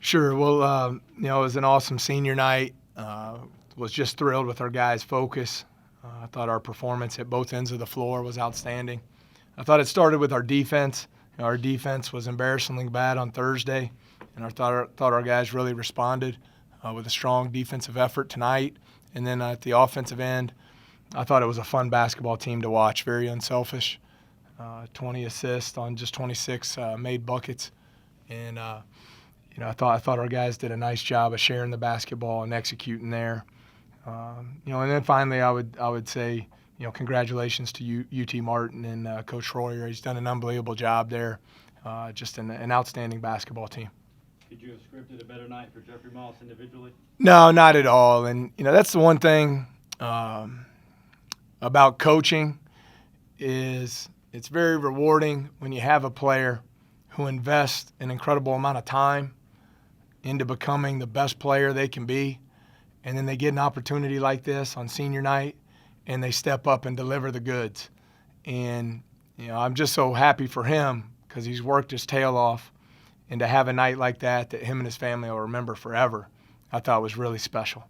Sure. Well, it was an awesome senior night. Was just thrilled with our guys' focus. I thought our performance at both ends of the floor was outstanding. I thought it started with our defense. Our defense was embarrassingly bad on Thursday, and I thought our guys really responded with a strong defensive effort tonight. And then at the offensive end, I thought it was a fun basketball team to watch, very unselfish. 20 assists on just 26 made buckets. And I thought our guys did a nice job of sharing the basketball and executing there. And then finally, I would say, congratulations to UT Martin and Coach Royer. He's done an unbelievable job there. Just an outstanding basketball team. Could you have scripted a better night for Jeffrey Moss individually? No, not at all. And that's the one thing about coaching is it's very rewarding when you have a player who invests an incredible amount of time into becoming the best player they can be, and then they get an opportunity like this on senior night, and they step up and deliver the goods. And I'm just so happy for him because he's worked his tail off, and to have a night like that him and his family will remember forever, I thought was really special.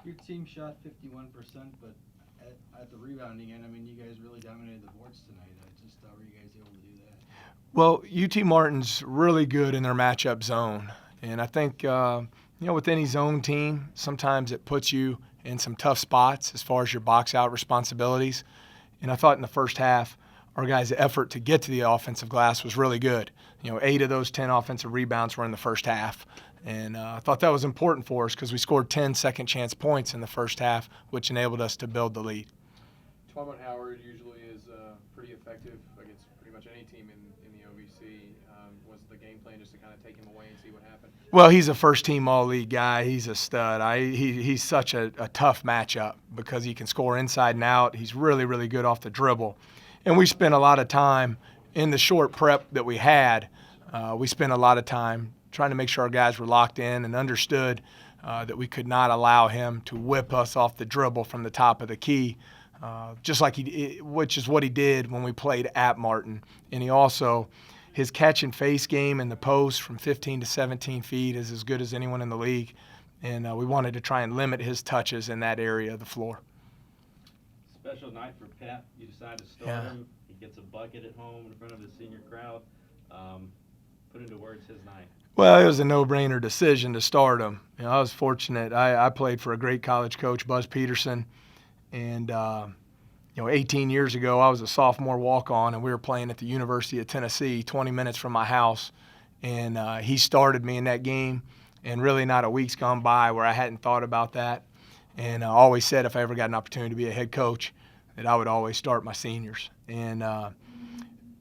Your team shot 51%, but at the rebounding end, you guys really dominated the boards tonight. How were you guys able to do that? Well, UT Martin's really good in their matchup zone. And I think, with any zone team, sometimes it puts you in some tough spots as far as your box-out responsibilities. And I thought in the first half, our guys' effort to get to the offensive glass was really good. 8 of those 10 offensive rebounds were in the first half. And I thought that was important for us because we scored 10 second-chance points in the first half, which enabled us to build the lead. Twyman Howard usually is pretty effective against pretty much any team in the OVC. Was the game plan just to kind of take him away and see what happened? Well, he's a first-team all-league guy. He's a stud. He's such a tough matchup because he can score inside and out. He's really, really good off the dribble. And we spent a lot of time in the short prep that we had. We spent a lot of time trying to make sure our guys were locked in and understood that we could not allow him to whip us off the dribble from the top of the key. Just like which is what he did when we played at Martin. And he also, his catch and face game in the post from 15 to 17 feet is as good as anyone in the league. And we wanted to try and limit his touches in that area of the floor. Special night for Pat. You decide to start him. He gets a bucket at home in front of the senior crowd. Put into words his night. Well, it was a no-brainer decision to start him. I was fortunate. I played for a great college coach, Buzz Peterson. And, 18 years ago, I was a sophomore walk-on, and we were playing at the University of Tennessee, 20 minutes from my house. And he started me in that game, and really not a week's gone by where I hadn't thought about that. And I always said if I ever got an opportunity to be a head coach, that I would always start my seniors. And,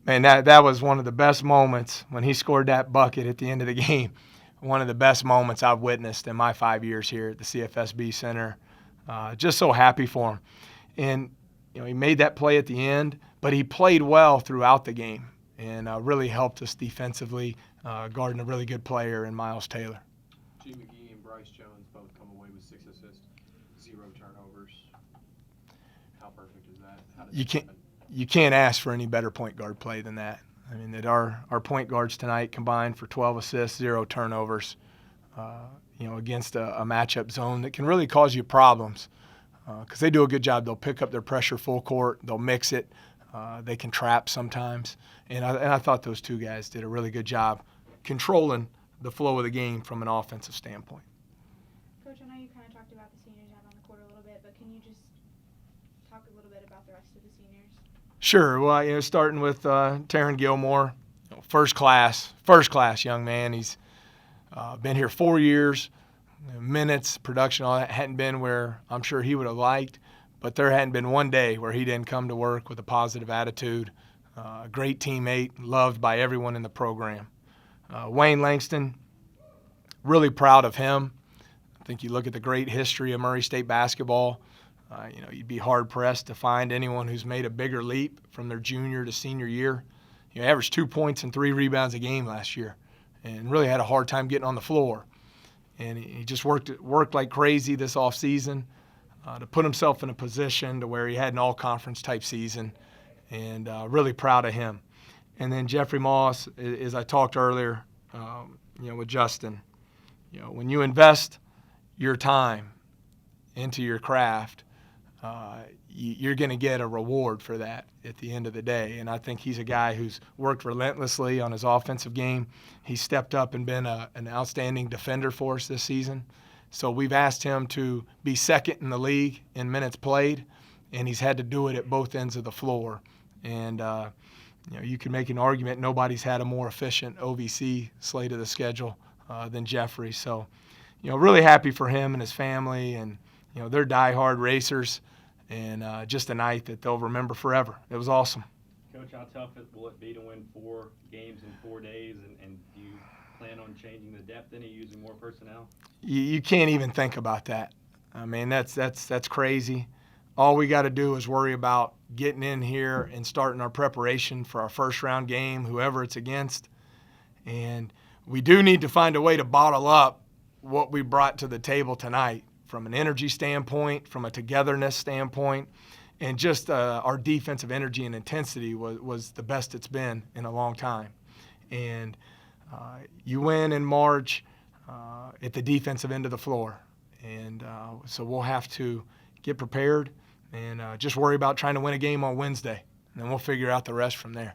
that was one of the best moments when he scored that bucket at the end of the game. One of the best moments I've witnessed in my 5 years here at the CFSB Center. Just so happy for him. And, he made that play at the end, but he played well throughout the game and really helped us defensively, guarding a really good player in Miles Taylor. G. McGee and Bryce Jones both come away with 6 assists, 0 turnovers. How perfect is that? How does that happen? You can't ask for any better point guard play than that. That our point guards tonight combined for 12 assists, 0 turnovers, against a matchup zone that can really cause you problems because they do a good job. They'll pick up their pressure full court. They'll mix it. They can trap sometimes. And I thought those two guys did a really good job controlling the flow of the game from an offensive standpoint. Coach, I know you kind of talked about the seniors out on the court a little bit, but can you just talk a little bit about the rest of the seniors? Sure. Well, starting with Taryn Gilmore, first class young man. He's been here 4 years. Minutes, production, all that hadn't been where I'm sure he would have liked, but there hadn't been one day where he didn't come to work with a positive attitude. A great teammate, loved by everyone in the program. Wayne Langston, really proud of him. I think you look at the great history of Murray State basketball, you'd be hard-pressed to find anyone who's made a bigger leap from their junior to senior year. He averaged 2 points and 3 rebounds a game last year and really had a hard time getting on the floor. And he just worked like crazy this offseason to put himself in a position to where he had an all-conference type season, and really proud of him. And then Jeffrey Moss, as I talked earlier, with Justin, when you invest your time into your craft, you're going to get a reward for that at the end of the day. And I think he's a guy who's worked relentlessly on his offensive game. He's stepped up and been an outstanding defender for us this season. So we've asked him to be second in the league in minutes played, and he's had to do it at both ends of the floor. And you can make an argument nobody's had a more efficient OVC slate of the schedule than Jeffrey. So, really happy for him and his family, and they're diehard racers, and just a night that they'll remember forever. It was awesome. Coach, how tough will it be to win 4 games in 4 days, and do you plan on changing the depth any, using more personnel? You can't even think about that. I mean, that's crazy. All we got to do is worry about getting in here and starting our preparation for our first round game, whoever it's against. And we do need to find a way to bottle up what we brought to the table tonight from an energy standpoint, from a togetherness standpoint, and just our defensive energy and intensity was the best it's been in a long time. And you win in March at the defensive end of the floor. And so we'll have to get prepared and just worry about trying to win a game on Wednesday, and then we'll figure out the rest from there.